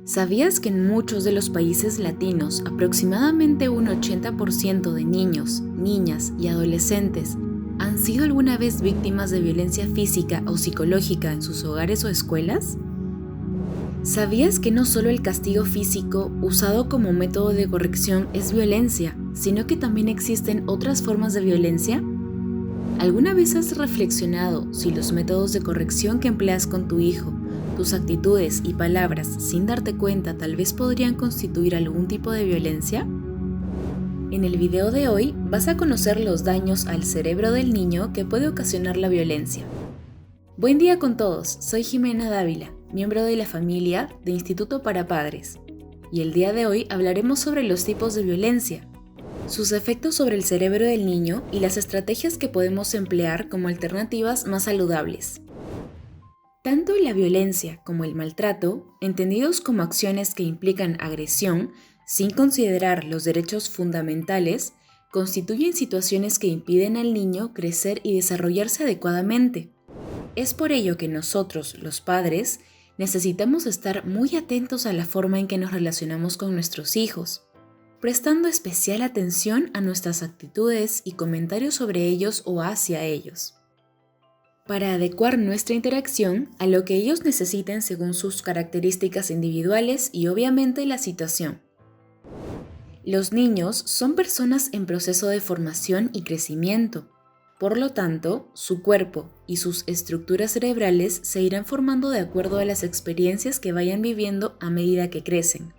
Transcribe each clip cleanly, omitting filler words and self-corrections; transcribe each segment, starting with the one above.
¿Sabías que en muchos de los países latinos aproximadamente un 80% de niños, niñas y adolescentes han sido alguna vez víctimas de violencia física o psicológica en sus hogares o escuelas? ¿Sabías que no solo el castigo físico usado como método de corrección es violencia, sino que también existen otras formas de violencia? ¿Alguna vez has reflexionado si los métodos de corrección que empleas con tu hijo, tus actitudes y palabras sin darte cuenta tal vez podrían constituir algún tipo de violencia? En el video de hoy vas a conocer los daños al cerebro del niño que puede ocasionar la violencia. Buen día con todos, soy Jimena Dávila, miembro de la familia de Instituto para Padres, y el día de hoy hablaremos sobre los tipos de violencia, sus efectos sobre el cerebro del niño y las estrategias que podemos emplear como alternativas más saludables. Tanto la violencia como el maltrato, entendidos como acciones que implican agresión, sin considerar los derechos fundamentales, constituyen situaciones que impiden al niño crecer y desarrollarse adecuadamente. Es por ello que nosotros, los padres, necesitamos estar muy atentos a la forma en que nos relacionamos con nuestros hijos, prestando especial atención a nuestras actitudes y comentarios sobre ellos o hacia ellos, para adecuar nuestra interacción a lo que ellos necesiten según sus características individuales y obviamente la situación. Los niños son personas en proceso de formación y crecimiento. Por lo tanto, su cuerpo y sus estructuras cerebrales se irán formando de acuerdo a las experiencias que vayan viviendo a medida que crecen.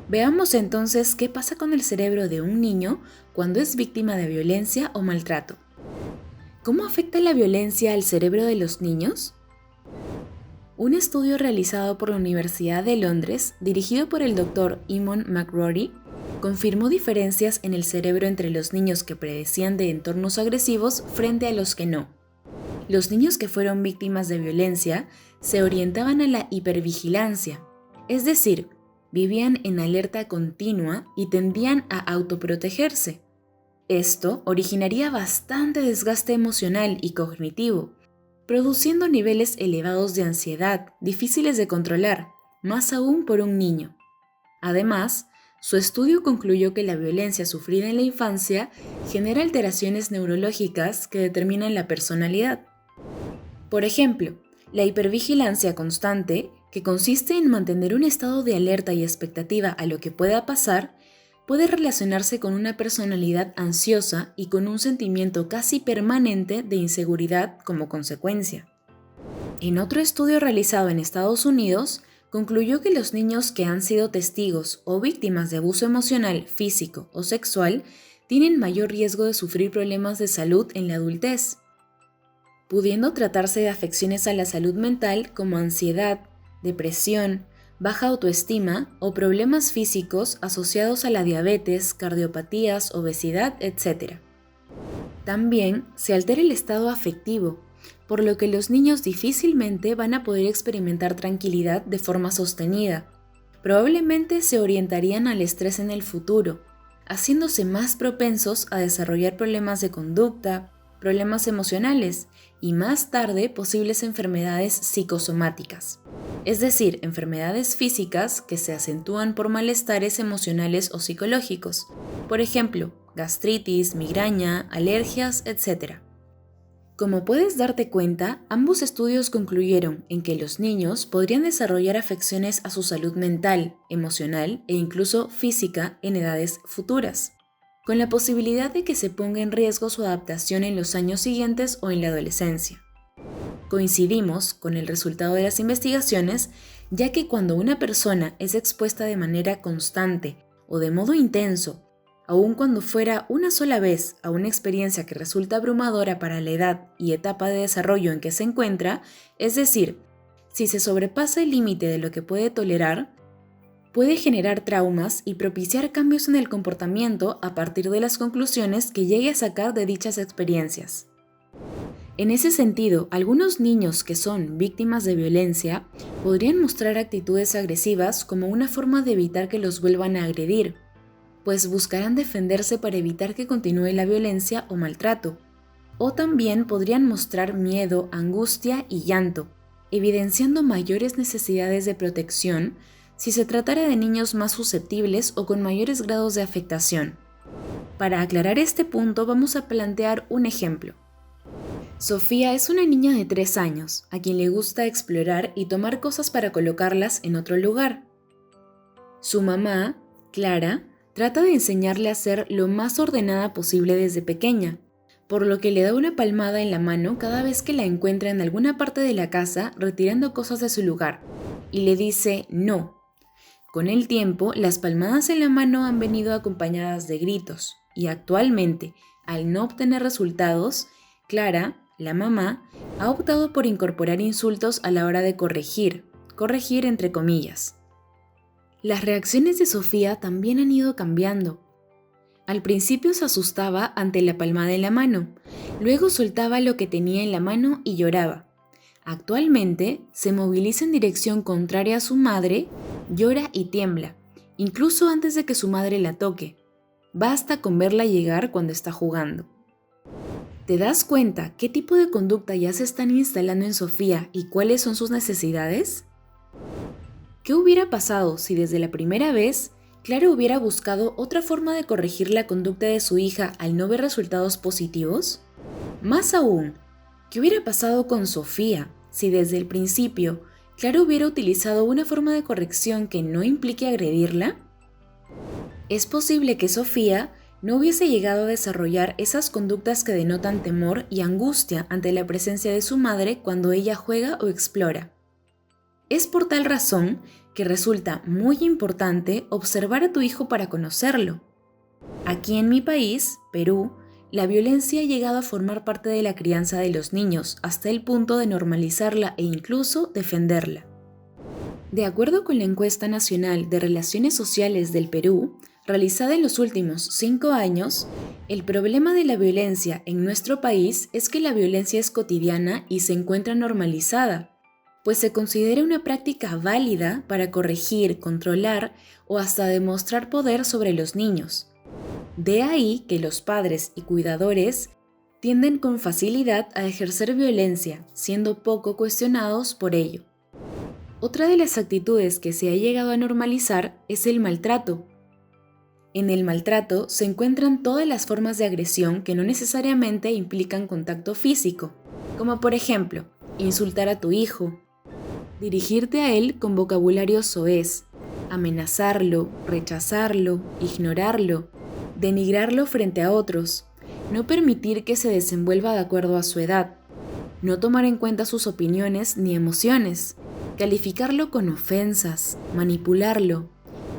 Veamos entonces qué pasa con el cerebro de un niño cuando es víctima de violencia o maltrato. ¿Cómo afecta la violencia al cerebro de los niños? Un estudio realizado por la Universidad de Londres, dirigido por el Dr. Eamon McRory, confirmó diferencias en el cerebro entre los niños que padecían de entornos agresivos frente a los que no. Los niños que fueron víctimas de violencia se orientaban a la hipervigilancia, es decir, vivían en alerta continua y tendían a autoprotegerse. Esto originaría bastante desgaste emocional y cognitivo, produciendo niveles elevados de ansiedad difíciles de controlar, más aún por un niño. Además, su estudio concluyó que la violencia sufrida en la infancia genera alteraciones neurológicas que determinan la personalidad. Por ejemplo, la hipervigilancia constante, que consiste en mantener un estado de alerta y expectativa a lo que pueda pasar, puede relacionarse con una personalidad ansiosa y con un sentimiento casi permanente de inseguridad como consecuencia. En otro estudio realizado en Estados Unidos, concluyó que los niños que han sido testigos o víctimas de abuso emocional, físico o sexual tienen mayor riesgo de sufrir problemas de salud en la adultez, pudiendo tratarse de afecciones a la salud mental como ansiedad, depresión, baja autoestima o problemas físicos asociados a la diabetes, cardiopatías, obesidad, etc. También se altera el estado afectivo, por lo que los niños difícilmente van a poder experimentar tranquilidad de forma sostenida. Probablemente se orientarían al estrés en el futuro, haciéndose más propensos a desarrollar problemas de conducta, problemas emocionales y más tarde posibles enfermedades psicosomáticas, es decir, enfermedades físicas que se acentúan por malestares emocionales o psicológicos, por ejemplo, gastritis, migraña, alergias, etc. Como puedes darte cuenta, ambos estudios concluyeron en que los niños podrían desarrollar afecciones a su salud mental, emocional e incluso física en edades futuras, con la posibilidad de que se ponga en riesgo su adaptación en los años siguientes o en la adolescencia. Coincidimos con el resultado de las investigaciones, ya que cuando una persona es expuesta de manera constante o de modo intenso, aun cuando fuera una sola vez a una experiencia que resulta abrumadora para la edad y etapa de desarrollo en que se encuentra, es decir, si se sobrepasa el límite de lo que puede tolerar, puede generar traumas y propiciar cambios en el comportamiento a partir de las conclusiones que llegue a sacar de dichas experiencias. En ese sentido, algunos niños que son víctimas de violencia podrían mostrar actitudes agresivas como una forma de evitar que los vuelvan a agredir, pues buscarán defenderse para evitar que continúe la violencia o maltrato. O también podrían mostrar miedo, angustia y llanto, evidenciando mayores necesidades de protección, si se tratara de niños más susceptibles o con mayores grados de afectación. Para aclarar este punto vamos a plantear un ejemplo. Sofía es una niña de 3 años, a quien le gusta explorar y tomar cosas para colocarlas en otro lugar. Su mamá, Clara, trata de enseñarle a ser lo más ordenada posible desde pequeña, por lo que le da una palmada en la mano cada vez que la encuentra en alguna parte de la casa retirando cosas de su lugar, y le dice no. Con el tiempo, las palmadas en la mano han venido acompañadas de gritos, y actualmente, al no obtener resultados, Clara, la mamá, ha optado por incorporar insultos a la hora de corregir entre comillas. Las reacciones de Sofía también han ido cambiando. Al principio se asustaba ante la palmada en la mano, luego soltaba lo que tenía en la mano y lloraba. Actualmente se moviliza en dirección contraria a su madre, llora y tiembla, incluso antes de que su madre la toque. Basta con verla llegar cuando está jugando. ¿Te das cuenta qué tipo de conducta ya se están instalando en Sofía y cuáles son sus necesidades? ¿Qué hubiera pasado si desde la primera vez Clara hubiera buscado otra forma de corregir la conducta de su hija al no ver resultados positivos? Más aún, ¿qué hubiera pasado con Sofía si desde el principio Clara hubiera utilizado una forma de corrección que no implique agredirla? Es posible que Sofía no hubiese llegado a desarrollar esas conductas que denotan temor y angustia ante la presencia de su madre cuando ella juega o explora. Es por tal razón que resulta muy importante observar a tu hijo para conocerlo. Aquí en mi país, Perú, la violencia ha llegado a formar parte de la crianza de los niños hasta el punto de normalizarla e incluso defenderla. De acuerdo con la Encuesta Nacional de Relaciones Sociales del Perú, realizada en los últimos 5 años, el problema de la violencia en nuestro país es que la violencia es cotidiana y se encuentra normalizada, pues se considera una práctica válida para corregir, controlar o hasta demostrar poder sobre los niños. De ahí que los padres y cuidadores tienden con facilidad a ejercer violencia, siendo poco cuestionados por ello. Otra de las actitudes que se ha llegado a normalizar es el maltrato. En el maltrato se encuentran todas las formas de agresión que no necesariamente implican contacto físico, como por ejemplo, insultar a tu hijo, dirigirte a él con vocabulario soez, amenazarlo, rechazarlo, ignorarlo, denigrarlo frente a otros, no permitir que se desenvuelva de acuerdo a su edad, no tomar en cuenta sus opiniones ni emociones, calificarlo con ofensas, manipularlo,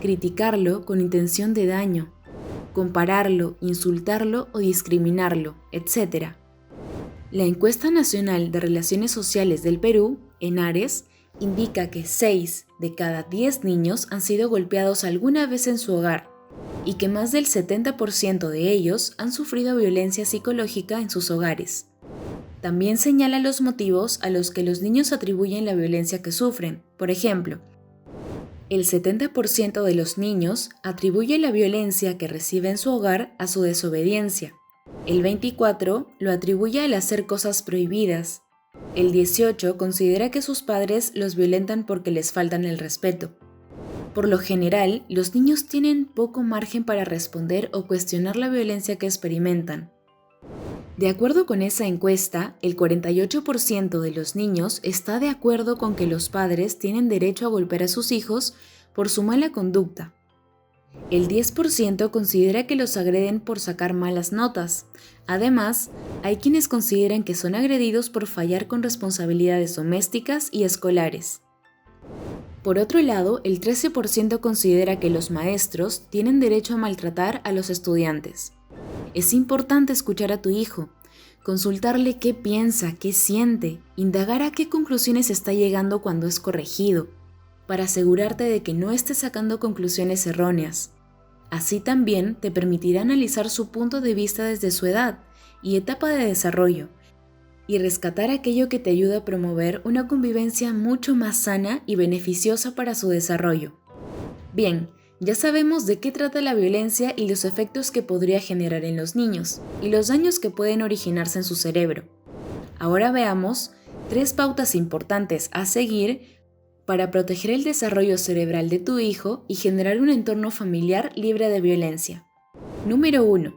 criticarlo con intención de daño, compararlo, insultarlo o discriminarlo, etc. La Encuesta Nacional de Relaciones Sociales del Perú, ENARES, indica que 6 de cada 10 niños han sido golpeados alguna vez en su hogar y que más del 70% de ellos han sufrido violencia psicológica en sus hogares. También señala los motivos a los que los niños atribuyen la violencia que sufren. Por ejemplo, el 70% de los niños atribuye la violencia que recibe en su hogar a su desobediencia. El 24% lo atribuye al hacer cosas prohibidas. El 18% considera que sus padres los violentan porque les faltan el respeto. Por lo general, los niños tienen poco margen para responder o cuestionar la violencia que experimentan. De acuerdo con esa encuesta, el 48% de los niños está de acuerdo con que los padres tienen derecho a golpear a sus hijos por su mala conducta. El 10% considera que los agreden por sacar malas notas. Además, hay quienes consideran que son agredidos por fallar con responsabilidades domésticas y escolares. Por otro lado, el 13% considera que los maestros tienen derecho a maltratar a los estudiantes. Es importante escuchar a tu hijo, consultarle qué piensa, qué siente, indagar a qué conclusiones está llegando cuando es corregido, para asegurarte de que no esté sacando conclusiones erróneas. Así también te permitirá analizar su punto de vista desde su edad y etapa de desarrollo, y rescatar aquello que te ayuda a promover una convivencia mucho más sana y beneficiosa para su desarrollo. Bien, ya sabemos de qué trata la violencia y los efectos que podría generar en los niños, y los daños que pueden originarse en su cerebro. Ahora veamos 3 pautas importantes a seguir para proteger el desarrollo cerebral de tu hijo y generar un entorno familiar libre de violencia. Número 1.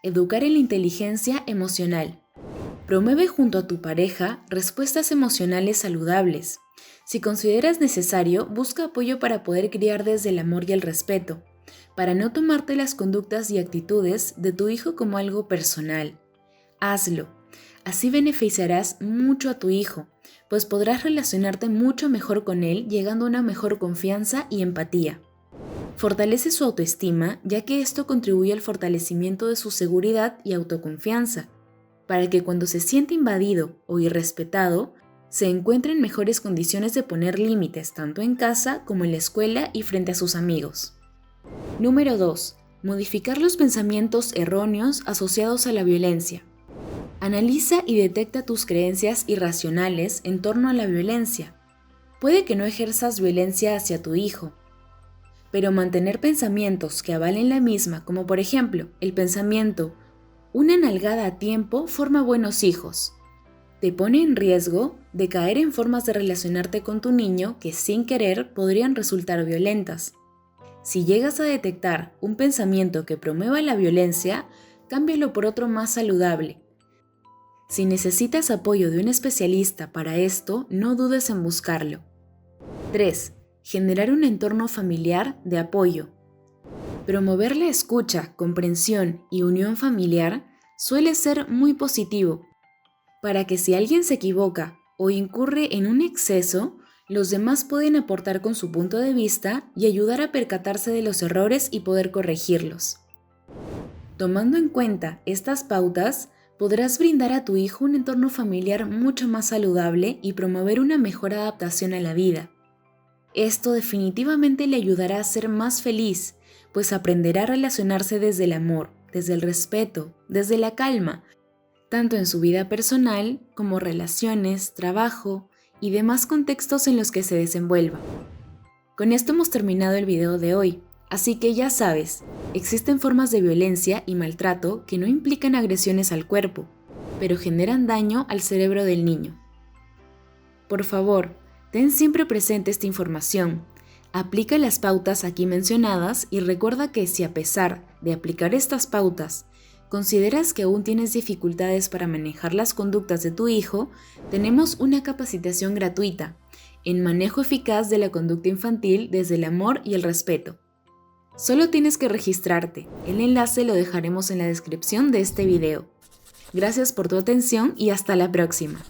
Educar en la inteligencia emocional. Promueve junto a tu pareja respuestas emocionales saludables. Si consideras necesario, busca apoyo para poder criar desde el amor y el respeto, para no tomarte las conductas y actitudes de tu hijo como algo personal. Hazlo. Así beneficiarás mucho a tu hijo, pues podrás relacionarte mucho mejor con él, llegando a una mejor confianza y empatía. Fortalece su autoestima, ya que esto contribuye al fortalecimiento de su seguridad y autoconfianza, para que cuando se siente invadido o irrespetado, se encuentre en mejores condiciones de poner límites tanto en casa como en la escuela y frente a sus amigos. Número 2. Modificar los pensamientos erróneos asociados a la violencia. Analiza y detecta tus creencias irracionales en torno a la violencia. Puede que no ejerzas violencia hacia tu hijo, pero mantener pensamientos que avalen la misma, como por ejemplo el pensamiento "una nalgada a tiempo forma buenos hijos", te pone en riesgo de caer en formas de relacionarte con tu niño que sin querer podrían resultar violentas. Si llegas a detectar un pensamiento que promueva la violencia, cámbialo por otro más saludable. Si necesitas apoyo de un especialista para esto, no dudes en buscarlo. 3. Generar un entorno familiar de apoyo. Promover la escucha, comprensión y unión familiar suele ser muy positivo, para que si alguien se equivoca o incurre en un exceso, los demás pueden aportar con su punto de vista y ayudar a percatarse de los errores y poder corregirlos. Tomando en cuenta estas pautas, podrás brindar a tu hijo un entorno familiar mucho más saludable y promover una mejor adaptación a la vida. Esto definitivamente le ayudará a ser más feliz, pues aprenderá a relacionarse desde el amor, desde el respeto, desde la calma, tanto en su vida personal como relaciones, trabajo y demás contextos en los que se desenvuelva. Con esto hemos terminado el video de hoy, así que ya sabes, existen formas de violencia y maltrato que no implican agresiones al cuerpo, pero generan daño al cerebro del niño. Por favor, ten siempre presente esta información, aplica las pautas aquí mencionadas y recuerda que si a pesar de aplicar estas pautas, consideras que aún tienes dificultades para manejar las conductas de tu hijo, tenemos una capacitación gratuita en manejo eficaz de la conducta infantil desde el amor y el respeto. Solo tienes que registrarte, el enlace lo dejaremos en la descripción de este video. Gracias por tu atención y hasta la próxima.